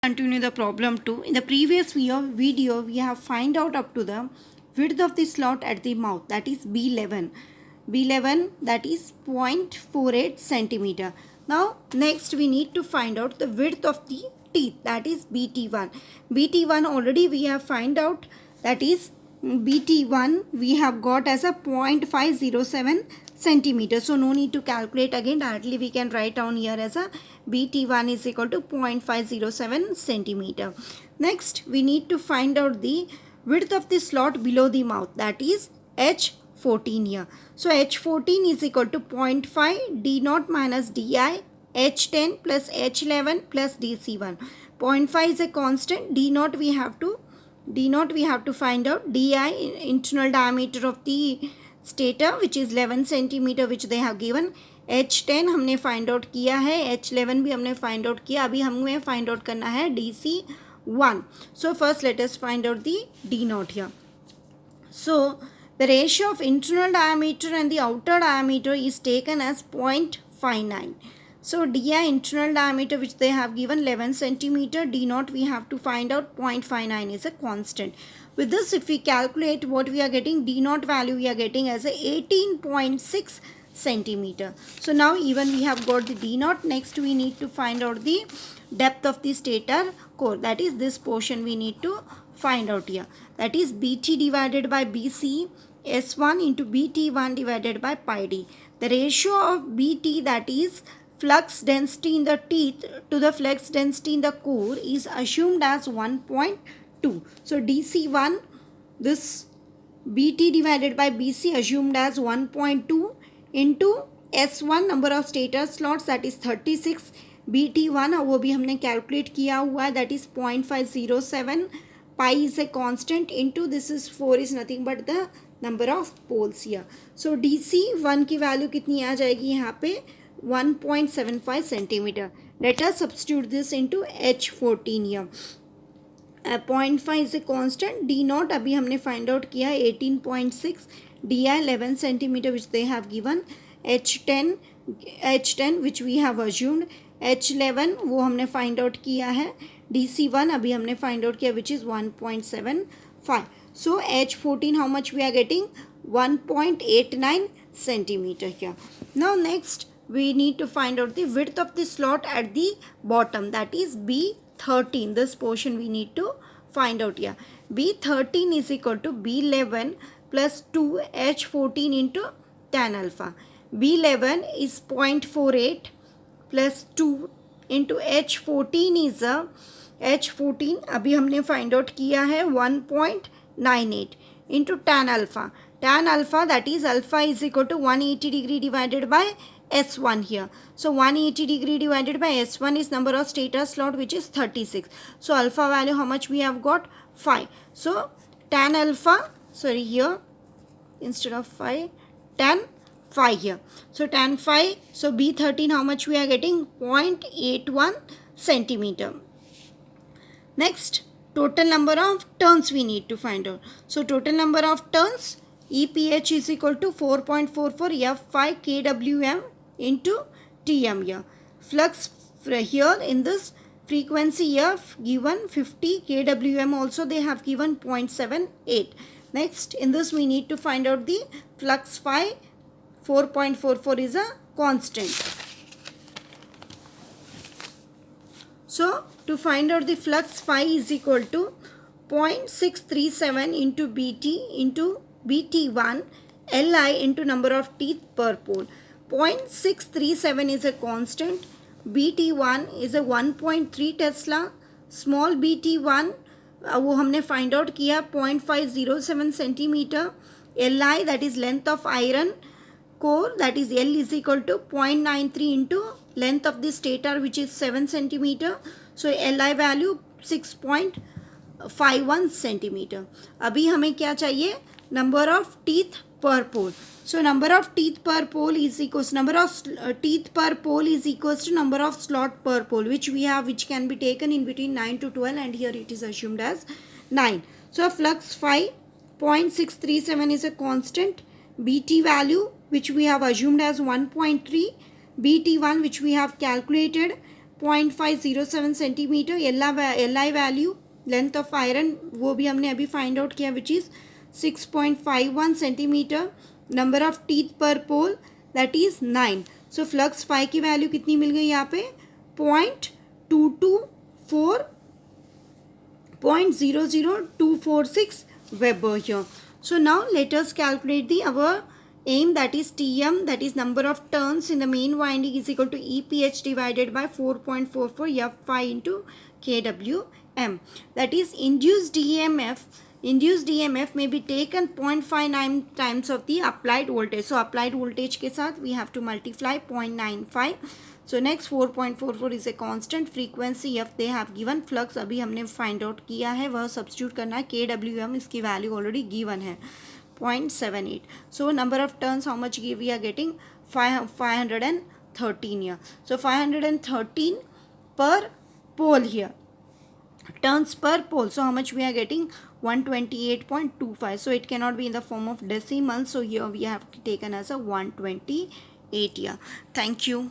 Continue the problem 2. In the previous video we have find out up to the width of the slot at the mouth, that is B11 that is 0.48 centimeter. Now next we need to find out the width of the teeth, that is BT1 already we have find out, that is BT1 we have got as a 0.507 centimeter. So no need to calculate again, directly we can write down here as a BT1 is equal to 0.507 centimeter. Next we need to find out the width of the slot below the mouth, that is H14 here. So H14 is equal to 0.5 D0 minus DI H10 plus H11 plus DC1. 0.5 is a constant, D0 we have to find out, DI internal diameter of the stator which is 11 centimeter which they have given, H10 हमने find out किया है, H11 भी हमने find out किया, अभी हमें find out करना है DC1. So first let us find out the D0 here. So the ratio of internal diameter and the outer diameter is taken as 0.59. So DI internal diameter which they have given 11 centimeter, D0 we have to find out 0.59 is a constant. With this if we calculate what we are getting, D0 value we are getting as a 18.6 centimeter. So now even we have got the D0. Next we need to find out the depth of the stator core, that is this portion we need to find out here, that is BT divided by BC S1 into BT1 divided by pi d. The ratio of BT, that is flux density in the teeth to the flux density in the core, is assumed as 1.2. So DC1, this BT divided by BC assumed as 1.2 into S1 number of stator slots, that is 36, BT1 वो भी हमने calculate किया हुआ है, that is 0.507, pi is a constant into this is 4 is nothing but the number of poles here. So DC1 की value कितनी आ जाएगी यहाँ पे 1.75 centimeter. Let us substitute this into H14 here. 0.5 is a constant, D0 अभी हमने find out किया 18.6, DI 11 centimeter which they have given, H10 which we have assumed, H11 वो हमने find out किया है, DC1 अभी हमने find out किया which is 1.75. So H14 how much we are getting? 1.89 centimeter here. Now next we need to find out the width of the slot at the bottom, that is B13. This portion we need to find out here. B13 is equal to B11 plus 2 H14 into tan alpha. B11 is 0.48 plus 2 into H14 is a H14 अभी हमने find out किया है 1.98 into tan alpha. Tan alpha, that is alpha is equal to 180 degree divided by S1 here. So 180 degree divided by S1 is number of stator slot which is 36. So alpha value how much we have got? 5. So tan alpha, sorry here instead of 5, tan 5 here. So tan 5, so B13 how much we are getting? 0.81 centimeter. Next, total number of turns we need to find out. So total number of turns, EPH is equal to 4.44 F5 kWm into Tm here. Flux here in this frequency here given 50 kWm, also they have given 0.78. Next in this we need to find out the flux phi. 4.44 is a constant. So to find out the flux phi is equal to 0.637 into BT into BT1 Li into number of teeth per pole. 0.637 is a constant, BT1 is a 1.3 Tesla, small BT1 वो हमने find out किया 0.507 centimeter, Li that is length of iron core, that is L is equal to 0.93 into length of the stator which is 7 centimeter. So Li value 6.51 centimeter. अभी हमें क्या चाहिए? Number of teeth per pole. So number of teeth per pole is equals number of teeth per pole is equals to number of slot per pole which we have, which can be taken in between 9 to 12 and here it is assumed as 9. So flux phi 0.637 is a constant, BT value which we have assumed as 1.3, BT1 which we have calculated 0.507 centimetre. LI value length of iron वो भी हमने अभी find out किया which is 6.51 centimetre. Number of teeth per pole that is 9. So flux phi की value कितनी मिल गई यहाँ पे 0.00246 Weber here. So now let us calculate the our aim, that is Tm, that is number of turns in the main winding is equal to EPH divided by 4.44 F5 into kWm. That is induced EMF. Induced EMF may be taken 0.59 times of the applied voltage. So applied voltage के साथ we have to multiply 0.95. So next 4.44 is a constant. Frequency F they have given. Flux अभी हमने find out किया है, वह substitute करना है. kWm इसकी value already given है 0.78. So number of turns how much we are getting 513 here. So 513 per pole here. Turns per pole. So how much we are getting 128.25. So it cannot be in the form of decimal. So here we have taken as a 128 here. Thank you.